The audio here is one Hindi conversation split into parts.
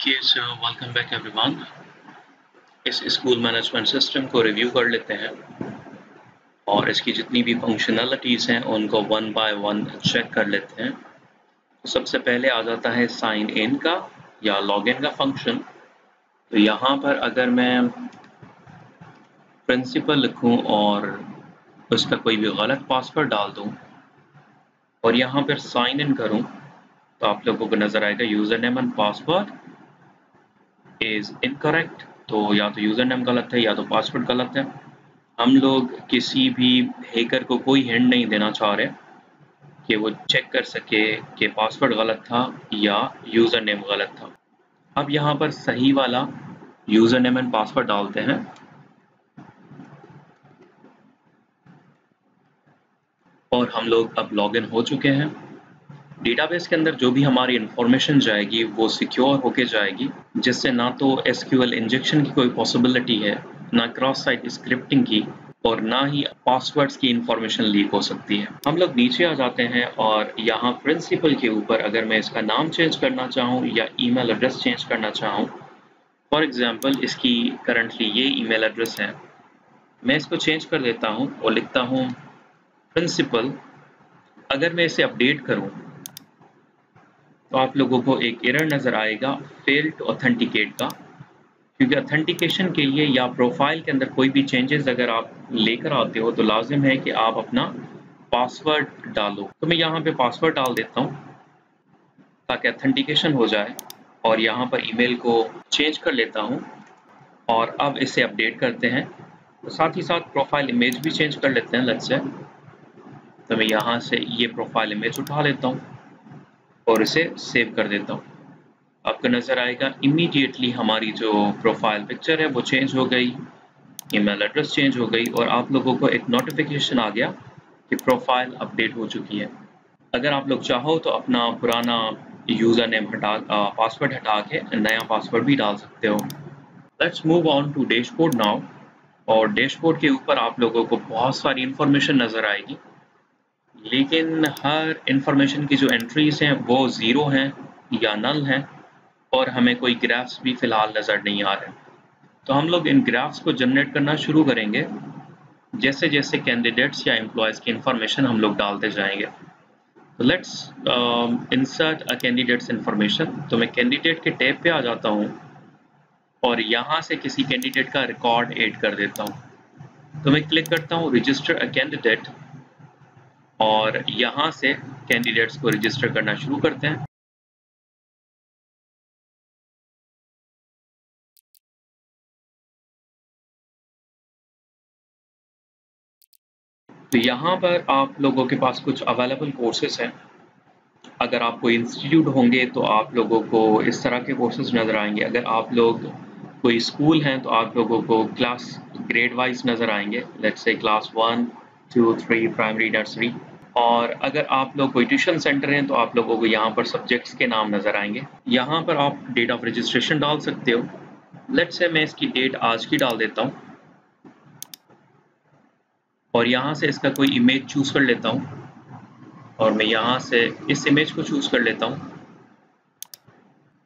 Okay, so welcome back everyone. इस स्कूल मैनेजमेंट सिस्टम को रिव्यू कर लेते हैं और इसकी जितनी भी फंक्शनैलिटीज़ हैं उनको वन बाय वन चेक कर लेते हैं। तो सबसे पहले आ जाता है साइन इन का या लॉगिन का फंक्शन। तो यहाँ पर अगर मैं प्रिंसिपल लिखूँ और उसका कोई भी गलत पासवर्ड डाल दूँ और यहाँ पर साइन इन करूँ तो आप लोगों को नज़र आएगा user name and password is incorrect. तो या तो यूज़र नेम गलत है या तो पासवर्ड गलत है। हम लोग किसी भी हैकर को कोई हिंट नहीं देना चाह रहे कि वो चेक कर सके कि पासवर्ड गलत था या यूज़र नेम गलत था। अब यहाँ पर सही वाला यूज़र नेम एंड पासवर्ड डालते हैं और हम लोग अब लॉगिन हो चुके हैं। डेटाबेस के अंदर जो भी हमारी इंफॉर्मेशन जाएगी वो सिक्योर होके जाएगी, जिससे ना तो SQL इंजेक्शन की कोई पॉसिबिलिटी है, ना क्रॉस साइट स्क्रिप्टिंग की और ना ही पासवर्ड्स की इंफॉर्मेशन लीक हो सकती है। हम लोग नीचे आ जाते हैं और यहाँ प्रिंसिपल के ऊपर अगर मैं इसका नाम चेंज करना चाहूँ या ईमेल एड्रेस चेंज करना चाहूँ, फॉर एग्जांपल इसकी करंटली ये ईमेल एड्रेस है, मैं इसको चेंज कर देता हूँ और लिखता हूँ प्रिंसिपल। अगर मैं इसे अपडेट करूँ तो आप लोगों को एक एरर नज़र आएगा फेल टू ऑथेंटिकेट का, क्योंकि ऑथेंटिकेशन के लिए या प्रोफाइल के अंदर कोई भी चेंजेस अगर आप लेकर आते हो तो लाजिम है कि आप अपना पासवर्ड डालो। तो मैं यहाँ पे पासवर्ड डाल देता हूँ ताकि ऑथेंटिकेशन हो जाए और यहाँ पर ईमेल को चेंज कर लेता हूँ और अब इसे अपडेट करते हैं। तो साथ ही साथ प्रोफाइल इमेज भी चेंज कर लेते हैं लेट्स से। तो मैं यहाँ से ये प्रोफाइल इमेज उठा लेता हूँ और इसे सेव कर देता हूँ। आपको नज़र आएगा इमीडिएटली हमारी जो प्रोफाइल पिक्चर है वो चेंज हो गई, ईमेल एड्रेस चेंज हो गई और आप लोगों को एक नोटिफिकेशन आ गया कि प्रोफाइल अपडेट हो चुकी है। अगर आप लोग चाहो तो अपना पुराना यूज़र नेम पासवर्ड हटा के नया पासवर्ड भी डाल सकते हो। Let's move on to dashboard now. और डैशबोर्ड के ऊपर आप लोगों को बहुत सारी इंफॉर्मेशन नज़र आएगी, लेकिन हर इंफॉर्मेशन की जो एंट्रीज हैं वो ज़ीरो हैं या नल हैं और हमें कोई ग्राफ्स भी फ़िलहाल नज़र नहीं आ रहे। तो हम लोग इन ग्राफ्स को जनरेट करना शुरू करेंगे जैसे जैसे कैंडिडेट्स या एम्प्लॉयज़ की इंफॉर्मेशन हम लोग डालते जाएंगे। तो let's insert a candidates information. तो मैं कैंडिडेट के टैब पे आ जाता हूँ और यहाँ से किसी कैंडिडेट का रिकॉर्ड ऐड कर देता हूँ। तो मैं क्लिक करता हूँ रजिस्टर अ कैंडिडेट और यहाँ से कैंडिडेट्स को रजिस्टर करना शुरू करते हैं। तो यहाँ पर आप लोगों के पास कुछ अवेलेबल कोर्सेज हैं। अगर आप कोई इंस्टीट्यूट होंगे तो आप लोगों को इस तरह के कोर्सेज नज़र आएंगे। अगर आप लोग कोई स्कूल हैं तो आप लोगों को क्लास ग्रेड वाइज नज़र आएंगे, let's say class 1, 2, 3 primary, nursery. और अगर आप लोग कोई ट्यूशन सेंटर हैं तो आप लोगों को यहाँ पर सब्जेक्ट्स के नाम नज़र आएंगे। यहाँ पर आप डेट ऑफ रजिस्ट्रेशन डाल सकते हो। लेट्स से मैं इसकी डेट आज की डाल देता हूँ और यहाँ से इसका कोई इमेज चूज़ कर लेता हूँ और मैं यहाँ से इस इमेज को चूज़ कर लेता हूँ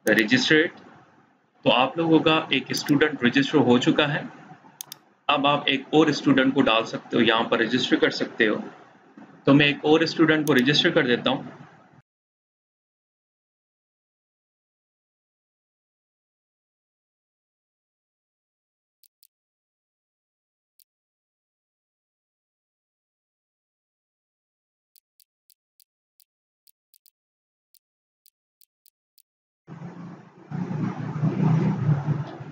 रजिस्ट्रेट। तो आप लोगों का एक स्टूडेंट रजिस्टर हो चुका है। अब आप एक और स्टूडेंट को डाल सकते हो, यहाँ पर रजिस्टर कर सकते हो। तो मैं एक और स्टूडेंट को रजिस्टर कर देता हूँ।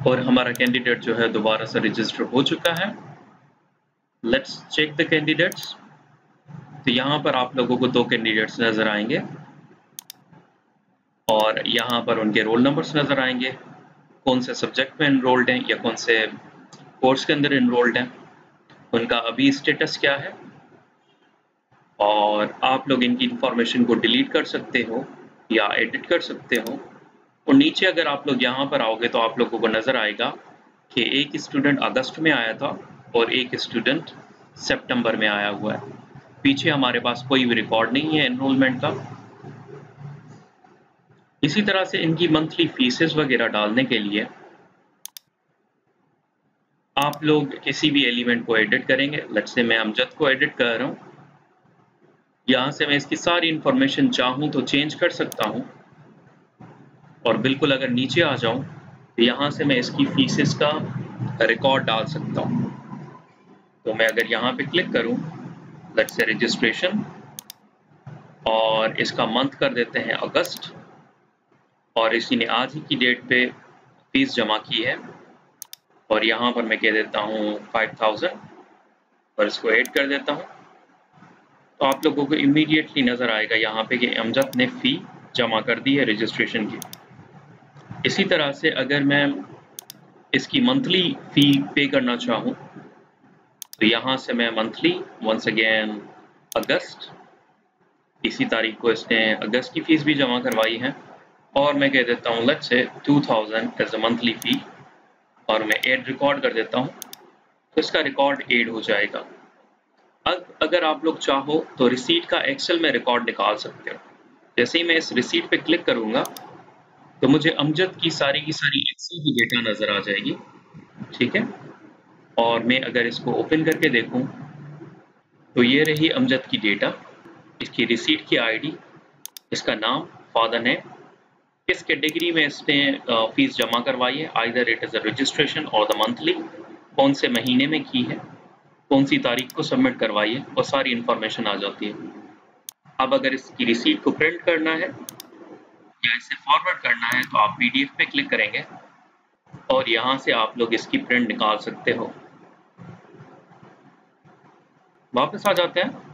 और हमारा कैंडिडेट जो है दोबारा से रजिस्टर हो चुका है। Let's check the candidates. तो यहाँ पर आप लोगों को 2 कैंडिडेट्स नज़र आएंगे और यहाँ पर उनके रोल नंबर्स नज़र आएंगे, कौन से सब्जेक्ट में इनरोल्ड हैं या कौन से कोर्स के अंदर इनरोल्ड हैं, उनका अभी स्टेटस क्या है। और आप लोग इनकी इंफॉर्मेशन को डिलीट कर सकते हो या एडिट कर सकते हो। और नीचे अगर आप लोग यहाँ पर आओगे तो आप लोगों को नज़र आएगा कि एक स्टूडेंट अगस्त में आया था और एक स्टूडेंट सितंबर में आया हुआ है। पीछे हमारे पास कोई भी रिकॉर्ड नहीं है एनरोलमेंट का। इसी तरह से इनकी मंथली फीसेस वगैरह डालने के लिए आप लोग किसी भी एलिमेंट को एडिट करेंगे। लेट्स से मैं अमजद को एडिट कर रहा हूँ। यहाँ से मैं इसकी सारी इंफॉर्मेशन चाहूँ तो चेंज कर सकता हूँ, और बिल्कुल अगर नीचे आ जाऊँ तो यहाँ से मैं इसकी फीसेस का रिकॉर्ड डाल सकता हूँ। तो मैं अगर यहाँ पे क्लिक करूँ, लेट्स से रजिस्ट्रेशन, और इसका मंथ कर देते हैं अगस्त, और इसी ने आज ही की डेट पे फीस जमा की है, और यहाँ पर मैं कह देता हूँ 5000 और इसको ऐड कर देता हूँ। तो आप लोगों को इमीडिएटली नज़र आएगा यहाँ पे कि अमजद ने फ़ी जमा कर दी है रजिस्ट्रेशन की। इसी तरह से अगर मैं इसकी मंथली फ़ी पे करना चाहूँ तो यहाँ से मैं मंथली वंस अगेन अगस्त, इसी तारीख को इसने अगस्त की फ़ीस भी जमा करवाई है, और मैं कह देता हूँ let's say 2000 as a monthly फ़ी, और मैं ऐड रिकॉर्ड कर देता हूँ। तो इसका रिकॉर्ड ऐड हो जाएगा। अगर आप लोग चाहो तो रिसीट का एक्सेल में रिकॉर्ड निकाल सकते हो। जैसे ही मैं इस रिसीट पे क्लिक करूँगा तो मुझे अमजद की सारी एक्सेल की डेटा नज़र आ जाएगी, ठीक है। और मैं अगर इसको ओपन करके देखूँ तो ये रही अमजद की डेटा, इसकी रिसीट की आईडी, इसका नाम, फादर नेम, किस कैटेगरी में इसने फीस जमा करवाई है, either it is a registration और द मंथली, कौन से महीने में की है, कौन सी तारीख को सबमिट करवाई है, वो सारी इन्फॉर्मेशन आ जाती है। अब अगर इसकी रिसीट को प्रिंट करना है या इसे फॉरवर्ड करना है तो आप पीडीएफ पे क्लिक करेंगे और यहाँ से आप लोग इसकी प्रिंट निकाल सकते हो। वापस आ जाते हैं।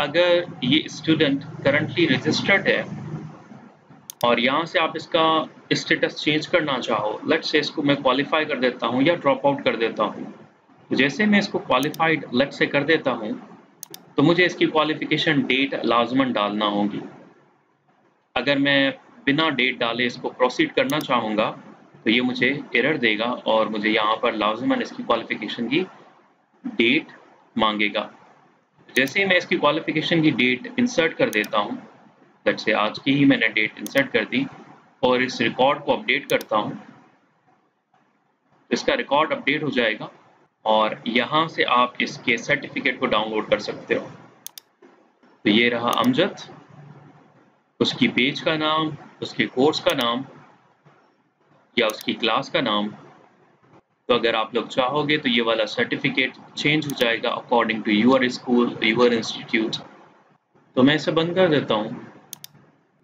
अगर ये स्टूडेंट करंटली रजिस्टर्ड है और यहाँ से आप इसका स्टेटस चेंज करना चाहो, लेट्स से इसको मैं क्वालिफाई कर देता हूँ या ड्रॉप आउट कर देता हूँ। तो जैसे मैं इसको क्वालिफाइड लेट्स से कर देता हूँ तो मुझे इसकी क्वालिफिकेशन डेट लाजमन डालना होगी। अगर मैं बिना डेट डाले इसको प्रोसीड करना चाहूँगा तो ये मुझे एरर देगा और मुझे यहाँ पर लाजमन इसकी क्वालिफिकेशन की डेट मांगेगा। जैसे ही मैं इसकी क्वालिफिकेशन की डेट इंसर्ट कर देता हूँ, लेट्स से आज की ही मैंने डेट इंसर्ट कर दी और इस रिकॉर्ड को अपडेट करता हूँ, इसका रिकॉर्ड अपडेट हो जाएगा और यहाँ से आप इसके सर्टिफिकेट को डाउनलोड कर सकते हो। तो ये रहा अमजद, उसकी पेज का नाम, उसके कोर्स का नाम या उसकी क्लास का नाम। तो अगर आप लोग चाहोगे तो ये वाला सर्टिफिकेट चेंज हो जाएगा according to your school, your institute. तो मैं इसे बंद कर देता हूँ।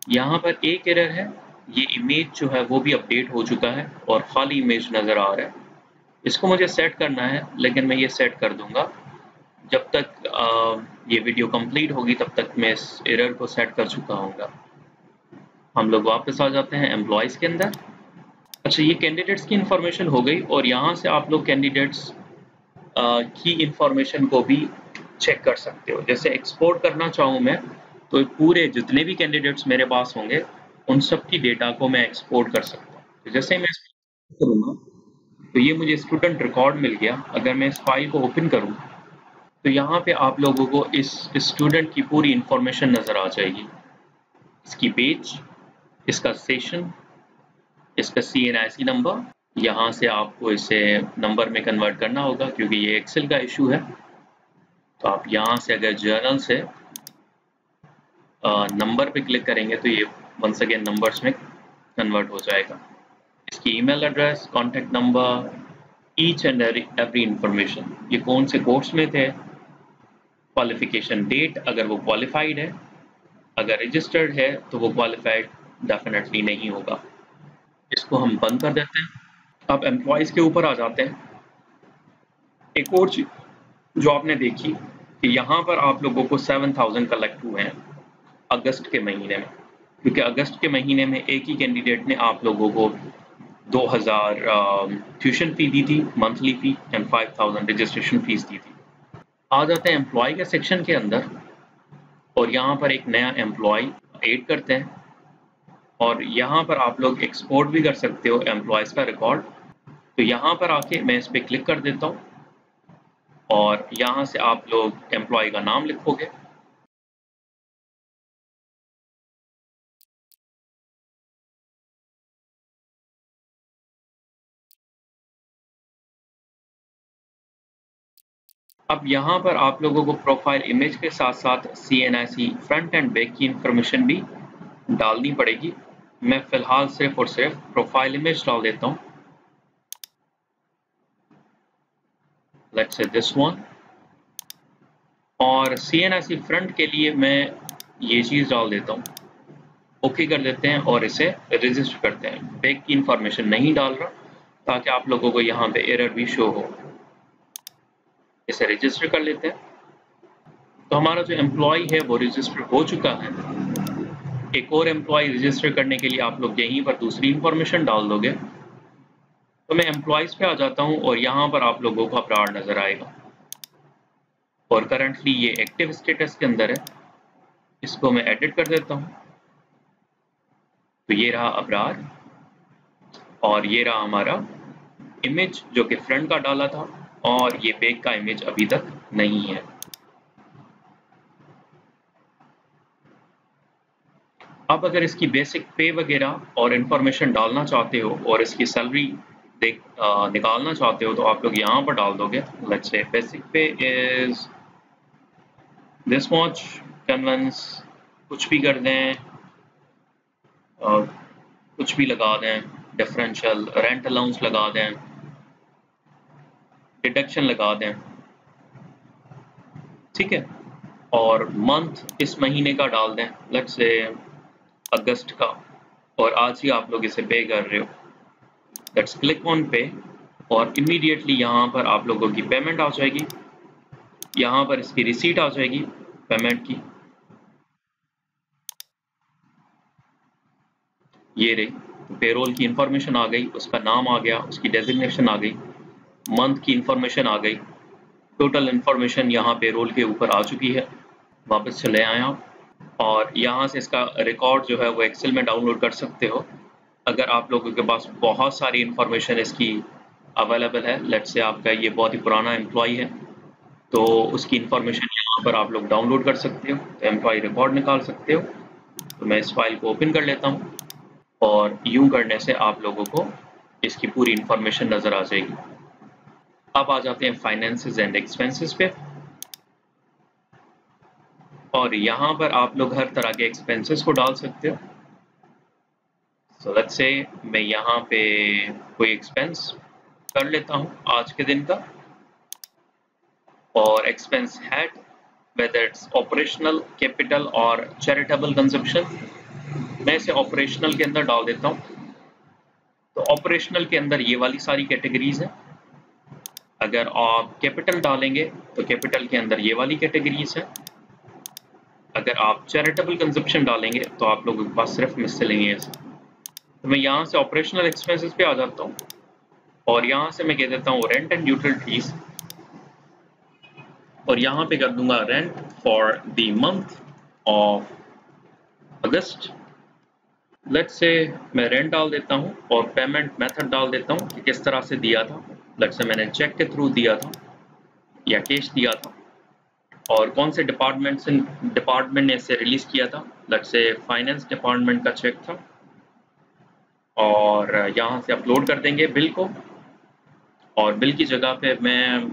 यहाँ पर एक एरर है, ये इमेज जो है वो भी अपडेट हो चुका है और खाली इमेज नज़र आ रहा है। इसको मुझे सेट करना है, लेकिन मैं ये सेट कर दूँगा। जब तक ये वीडियो कंप्लीट होगी तब तक मैं इस एरर को सेट कर चुका हूँगा। हम लोग वापस आ जाते हैं एम्प्लॉयज़ के अंदर। अच्छा, ये कैंडिडेट्स की इंफॉर्मेशन हो गई और यहाँ से आप लोग कैंडिडेट्स की इंफॉर्मेशन को भी चेक कर सकते हो। जैसे एक्सपोर्ट करना चाहूँ मैं तो पूरे जितने भी कैंडिडेट्स मेरे पास होंगे उन सब की डेटा को मैं एक्सपोर्ट कर सकता हूँ। तो जैसे मैं इसको करूँगा तो ये मुझे स्टूडेंट रिकॉर्ड मिल गया। अगर मैं इस फाइल को ओपन करूँ तो यहाँ पे आप लोगों को इस स्टूडेंट की पूरी इंफॉर्मेशन नज़र आ जाएगी, इसकी पेज, इसका सेशन, इसका CNIC नंबर। यहाँ से आपको इसे नंबर में कन्वर्ट करना होगा क्योंकि ये एक्सेल का इशू है। तो आप यहाँ से अगर जर्नल से नंबर पे क्लिक करेंगे तो ये वंस अगेन नंबर्स में कन्वर्ट हो जाएगा। इसकी email address, contact number, each and every information, ये कौन से कोर्स में थे, क्वालिफिकेशन डेट अगर वो क्वालिफाइड है, अगर रजिस्टर्ड है तो वो क्वालिफाइड डेफिनेटली नहीं होगा। इसको हम बंद कर देते हैं। अब एम्प्लॉयज़ के ऊपर आ जाते हैं। एक और चीज़ जो आपने देखी कि यहाँ पर आप लोगों को 7000 कलेक्ट हुए हैं अगस्त के महीने में, क्योंकि अगस्त के महीने में एक ही कैंडिडेट ने आप लोगों को 2000 ट्यूशन फ़ी दी थी, monthly fee, and 5000 registration fees दी थी। आ जाते हैं एम्प्लॉय के सेक्शन के अंदर और यहाँ पर एक नया एम्प्लॉय ऐड करते हैं और यहाँ पर आप लोग एक्सपोर्ट भी कर सकते हो एम्प्लॉयज़ का रिकॉर्ड। तो यहाँ पर आके मैं इस पर क्लिक कर देता हूँ और यहाँ से आप लोग एम्प्लॉय का नाम लिखोगे अब यहाँ पर आप लोगों को प्रोफाइल इमेज के साथ साथ CNIC फ्रंट एंड बैक की इंफॉर्मेशन भी डालनी पड़ेगी। मैं फ़िलहाल सिर्फ और सिर्फ प्रोफाइल इमेज डाल देता हूँ। Let's say this one. और CNIC फ्रंट के लिए मैं ये चीज़ डाल देता हूँ। ओके कर देते हैं और इसे रजिस्टर करते हैं। बैक की इंफॉर्मेशन नहीं डाल रहा ताकि आप लोगों को यहाँ पे एरर भी शो हो। इसे रजिस्टर कर लेते हैं। तो हमारा जो एम्प्लॉय है वो रजिस्टर हो चुका है। एक और एम्प्लॉय रजिस्टर करने के लिए आप लोग यहीं पर दूसरी इंफॉर्मेशन डाल दोगे। तो मैं एम्प्लॉयज़ पे आ जाता हूँ और यहाँ पर आप लोगों को अब्रार नज़र आएगा और करंटली ये एक्टिव स्टेटस के अंदर है। इसको मैं एडिट कर देता हूँ। तो ये रहा अब्रार और ये रहा हमारा इमेज जो कि फ्रंट का डाला था और ये बैक का इमेज अभी तक नहीं है। अब अगर इसकी बेसिक पे वगैरह और इन्फॉर्मेशन डालना चाहते हो और इसकी सैलरी निकालना चाहते हो तो आप लोग यहाँ पर डाल दोगे। लेट्स से बेसिक पे इज दिस मच, कन्वेंस कुछ भी कर दें, कुछ भी लगा दें, डिफरेंशियल रेंट अलाउंस लगा दें, डिडक्शन लगा दें, ठीक है। और मंथ इस महीने का डाल दें, लेट्स से अगस्त का, और आज ही आप लोग इसे पे कर रहे हो। लेट्स क्लिक ऑन पे और इमीडिएटली यहाँ पर आप लोगों की पेमेंट आ जाएगी। यहाँ पर इसकी रिसीट आ जाएगी पेमेंट की। ये रही पेरोल की इंफॉर्मेशन आ गई, उसका नाम आ गया, उसकी डेजिग्नेशन आ गई, मंथ की इंफॉर्मेशन आ गई, टोटल इंफॉर्मेशन यहाँ पेरोल के ऊपर आ चुकी है। वापस चले आए आप और यहाँ से इसका रिकॉर्ड जो है वो एक्सेल में डाउनलोड कर सकते हो। अगर आप लोगों के पास बहुत सारी इंफॉर्मेशन इसकी अवेलेबल है, लेट्स से आपका ये बहुत ही पुराना एम्प्लॉय है तो उसकी इंफॉर्मेशन यहाँ पर आप लोग डाउनलोड कर सकते हो, तो एम्प्लॉय रिकॉर्ड निकाल सकते हो। तो मैं इस फाइल को ओपन कर लेता हूँ और यूं करने से आप लोगों को इसकी पूरी इंफॉर्मेशन नज़र आ जाएगी। अब आ जाते हैं फाइनेंसेस एंड एक्सपेंसेस पे और यहाँ पर आप लोग हर तरह के एक्सपेंसेस को डाल सकते हो। सो लेट्स से मैं यहाँ पे कोई एक्सपेंस कर लेता हूँ आज के दिन का और expense had whether it's operational, capital और चैरिटेबल कंजप्शन, मैं इसे ऑपरेशनल के अंदर डाल देता हूँ। तो ऑपरेशनल के अंदर ये वाली सारी कैटेगरीज है। अगर आप कैपिटल डालेंगे तो कैपिटल के अंदर ये वाली कैटेगरीज है। अगर आप चैरिटेबल कंजप्शन डालेंगे तो आप लोगों के पास सिर्फ मिसलेनियस। तो मैं यहाँ से ऑपरेशनल एक्सपेंसेस पे आ जाता हूँ और यहाँ से मैं कह देता हूँ रेंट एंड यूटिलिटीज और यहाँ पे कर दूंगा rent for the month of August. Let's say मैं रेंट डाल देता हूँ और पेमेंट मेथड डाल देता हूँ कि किस तरह से दिया था। लेट्स से मैंने चेक के थ्रू दिया था या कैश दिया था और कौन से डिपार्टमेंट ने इसे रिलीज़ किया था। लेट्स से फाइनेंस डिपार्टमेंट का चेक था और यहाँ से अपलोड कर देंगे बिल को और बिल की जगह पे मैं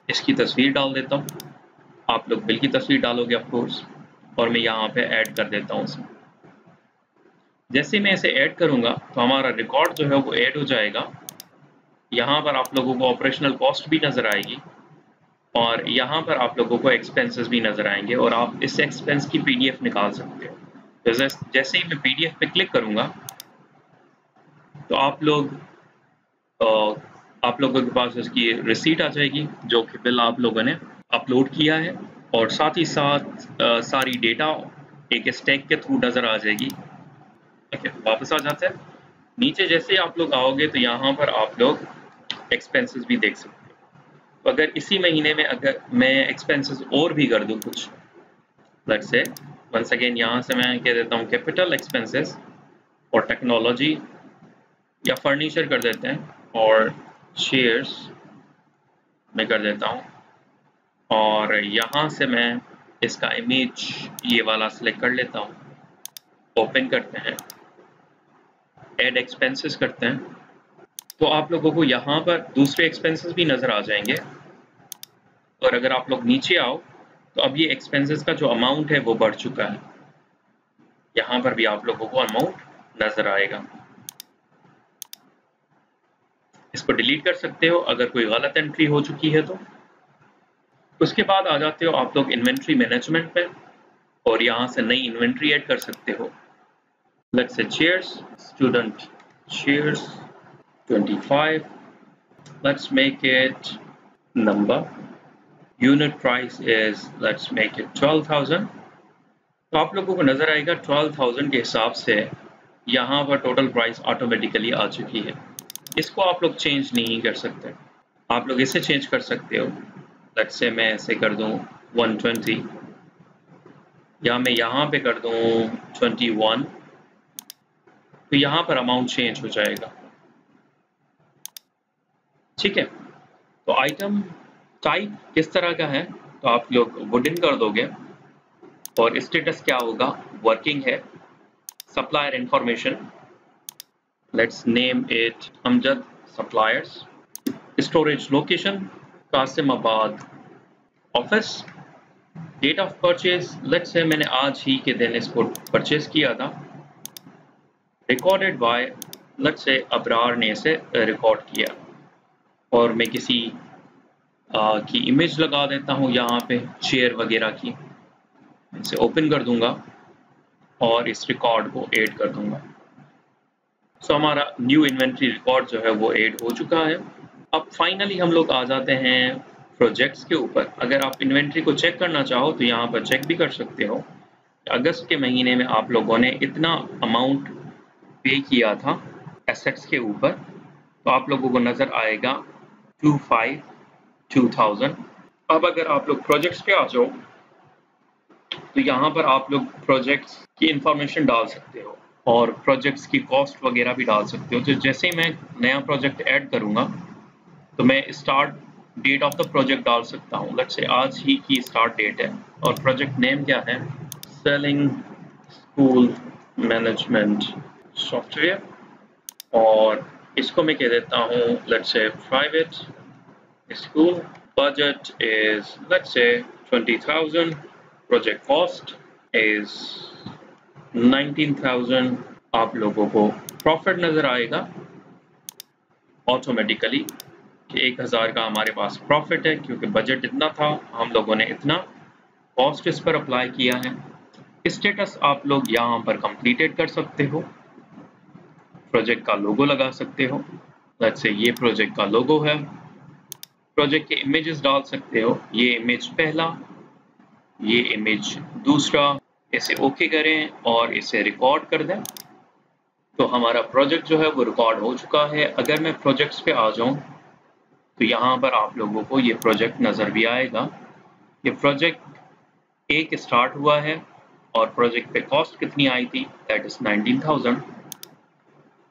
इसकी तस्वीर डाल देता हूँ। आप लोग बिल की तस्वीर डालोगे ऑफ कोर्स और मैं यहाँ पे ऐड कर देता हूँ इसमें। जैसे मैं इसे ऐड करूँगा तो हमारा रिकॉर्ड जो है वो ऐड हो जाएगा। यहाँ पर आप लोगों को ऑपरेशनल कॉस्ट भी नज़र आएगी और यहाँ पर आप लोगों को एक्सपेंसेस भी नज़र आएंगे और आप इस एक्सपेंस की PDF निकाल सकते हो। तो जैसे ही मैं PDF पे क्लिक करूँगा तो आप लोगों के पास उसकी रिसीट आ जाएगी जो कि बिल आप लोगों ने अपलोड किया है और साथ ही साथ सारी डेटा एक स्टैक के थ्रू नज़र आ जाएगी। ओके, वापस आ जाते हैं नीचे। जैसे ही आप लोग आओगे तो यहाँ पर आप लोग एक्सपेंसेस भी देख सकते हो। तो अगर इसी महीने में अगर मैं एक्सपेंसेस और भी कर दूँ कुछ, लेट्स से वंस अगेन यहाँ से मैं कह देता हूँ कैपिटल एक्सपेंसेस और टेक्नोलॉजी या फर्नीचर कर देते हैं और शेयर्स में कर देता हूँ और यहाँ से मैं इसका इमेज ये वाला सिलेक्ट कर लेता हूँ। ओपन करते हैं, ऐड एक्सपेंसेस करते हैं तो आप लोगों को यहाँ पर दूसरे एक्सपेंसेस भी नज़र आ जाएंगे। और अगर आप लोग नीचे आओ तो अब ये एक्सपेंसेस का जो अमाउंट है वो बढ़ चुका है। यहाँ पर भी आप लोगों को अमाउंट नजर आएगा। इसको डिलीट कर सकते हो अगर कोई गलत एंट्री हो चुकी है तो। उसके बाद आ जाते हो आप लोग इन्वेंट्री मैनेजमेंट पे और यहाँ से नई इन्वेंट्री ऐड कर सकते हो। Let's say chairs, student chairs 25, let's make it number, unit price is let's make it 12,000। तो आप लोगों को नजर आएगा 12,000 के हिसाब से यहाँ पर टोटल प्राइस ऑटोमेटिकली आ चुकी है। इसको आप लोग चेंज नहीं कर सकते। आप लोग इसे चेंज कर सकते हो। लेट्स से मैं ऐसे कर दूं 120 या मैं यहाँ पे कर दूं 21, तो यहाँ पर अमाउंट चेंज हो जाएगा। ठीक है, तो आइटम टाइप किस तरह का है, तो आप लोग वुडन कर दोगे और स्टेटस क्या होगा, वर्किंग है। Supplier information, let's name it Amjad suppliers. Storage location Kasimabad office. Date of purchase, let's say मैंने आज ही के दिन इसको परचेज किया था। Recorded by, let's say Abrar ने इसे रिकॉर्ड किया और मैं किसी की इमेज लगा देता हूँ यहाँ पे चेयर वगैरह की। इसे ओपन कर दूंगा और इस रिकॉर्ड को ऐड कर दूंगा। सो हमारा न्यू इन्वेंट्री रिकॉर्ड जो है वो ऐड हो चुका है। अब फाइनली हम लोग आ जाते हैं प्रोजेक्ट्स के ऊपर। अगर आप इन्वेंट्री को चेक करना चाहो तो यहाँ पर चेक भी कर सकते हो। अगस्त के महीने में आप लोगों ने इतना अमाउंट पे किया था एसेट्स के ऊपर, तो आप लोगों को नज़र आएगा 25,000। अब अगर आप लोग प्रोजेक्ट्स पे आ जाओ तो यहाँ पर आप लोग प्रोजेक्ट्स की इंफॉर्मेशन डाल सकते हो और प्रोजेक्ट्स की कॉस्ट वगैरह भी डाल सकते हो। तो जैसे ही मैं नया प्रोजेक्ट ऐड करूँगा तो मैं start date of the project डाल सकता हूँ। लेट्स से आज ही की स्टार्ट डेट है और प्रोजेक्ट नेम क्या है, सेलिंग स्कूल मैनेजमेंट सॉफ्टवेयर, और इसको मैं कह देता हूँ let's say private school. Budget is let's say 20,000, project cost is 19,000। आप लोगों को प्रॉफिट नजर आएगा ऑटोमेटिकली कि 1,000 का हमारे पास प्रॉफिट है क्योंकि बजट इतना था, हम लोगों ने इतना कॉस्ट इस पर अप्लाई किया है। स्टेटस आप लोग यहाँ पर कंप्लीटेड कर सकते हो, प्रोजेक्ट का लोगो लगा सकते हो। लेट्स से ये प्रोजेक्ट का लोगो है। प्रोजेक्ट के इमेजेस डाल सकते हो, ये इमेज पहला, ये इमेज दूसरा। इसे ओके करें और इसे रिकॉर्ड कर दें तो हमारा प्रोजेक्ट जो है वो रिकॉर्ड हो चुका है। अगर मैं प्रोजेक्ट्स पे आ जाऊं तो यहाँ पर आप लोगों को ये प्रोजेक्ट नज़र भी आएगा। ये प्रोजेक्ट एक स्टार्ट हुआ है और प्रोजेक्ट पे कॉस्ट कितनी आई थी, दैट इज़ 19,000।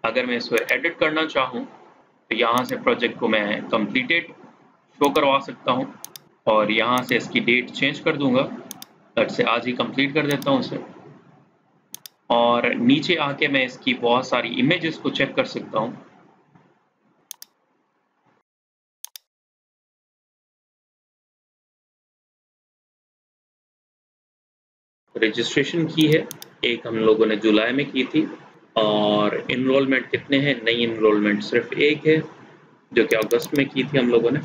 अगर मैं इसको एडिट करना चाहूँ तो यहाँ से प्रोजेक्ट को मैं कंप्लीटेड शो करवा सकता हूँ और यहाँ से इसकी डेट चेंज कर दूंगा। लेट्स से आज ही कंप्लीट कर देता हूँ इसे और नीचे आके मैं इसकी बहुत सारी इमेजेस को चेक कर सकता हूँ। रजिस्ट्रेशन की है, एक हम लोगों ने जुलाई में की थी और इनरोलमेंट कितने हैं, नई इनरोलमेंट सिर्फ एक है जो कि अगस्त में की थी हम लोगों ने।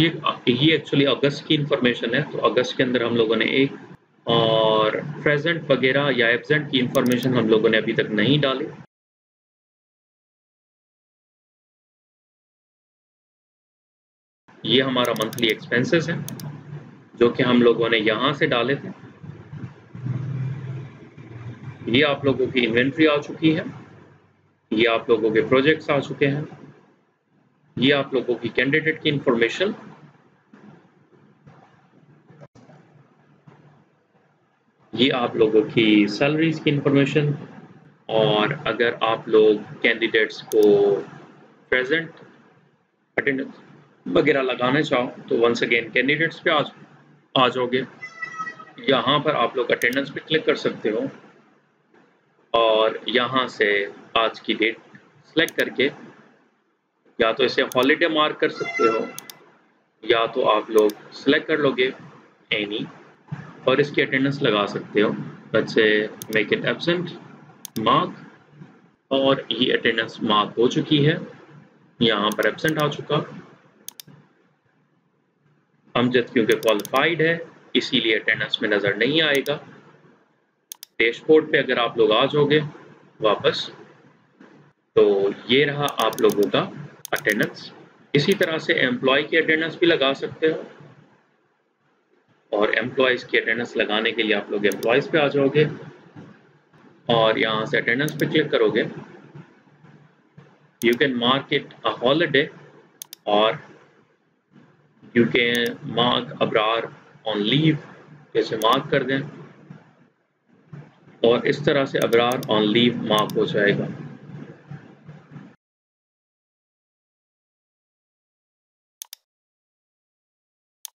ये एक्चुअली अगस्त की इंफॉर्मेशन है, तो अगस्त के अंदर हम लोगों ने एक, और प्रेजेंट वगैरह या एब्सेंट की इंफॉर्मेशन हम लोगों ने अभी तक नहीं डाली। ये हमारा मंथली एक्सपेंसेस है जो कि हम लोगों ने यहाँ से डाले थे। ये आप लोगों की इन्वेंट्री आ चुकी है, ये आप लोगों के प्रोजेक्ट्स आ चुके हैं, ये आप लोगों की कैंडिडेट की इंफॉर्मेशन, ये आप लोगों की सैलरीज की इंफॉर्मेशन। और अगर आप लोग कैंडिडेट्स को प्रेजेंट अटेंडेंस वगैरह लगाना चाहो तो वंस अगेन कैंडिडेट्स पे आ जाओगे। यहाँ पर आप लोग अटेंडेंस पे क्लिक कर सकते हो और यहाँ से आज की डेट सेलेक्ट करके या तो इसे हॉलीडे मार्क कर सकते हो या तो आप लोग सेलेक्ट कर लोगे एनी और इसकी अटेंडेंस लगा सकते हो। Let's say make it absent mark, और ये अटेंडेंस मार्क हो चुकी है, यहाँ पर एब्सेंट आ चुका। अमजद क्योंकि क्वालिफाइड है इसीलिए अटेंडेंस में नज़र नहीं आएगा। डैशबोर्ड पे अगर आप लोग आ जाओगे वापस, तो ये रहा आप लोगों का अटेंडेंस। इसी तरह से एम्प्लॉय की अटेंडेंस भी लगा सकते हो, और एम्प्लॉयज़ की अटेंडेंस लगाने के लिए आप लोग एम्प्लॉयज़ पे आ जाओगे और यहाँ से अटेंडेंस पे क्लिक करोगे। You can mark it a holiday और you can mark Abrar on leave, जैसे मार्क कर दें और इस तरह से अबरार ऑन लीव मार्क हो जाएगा।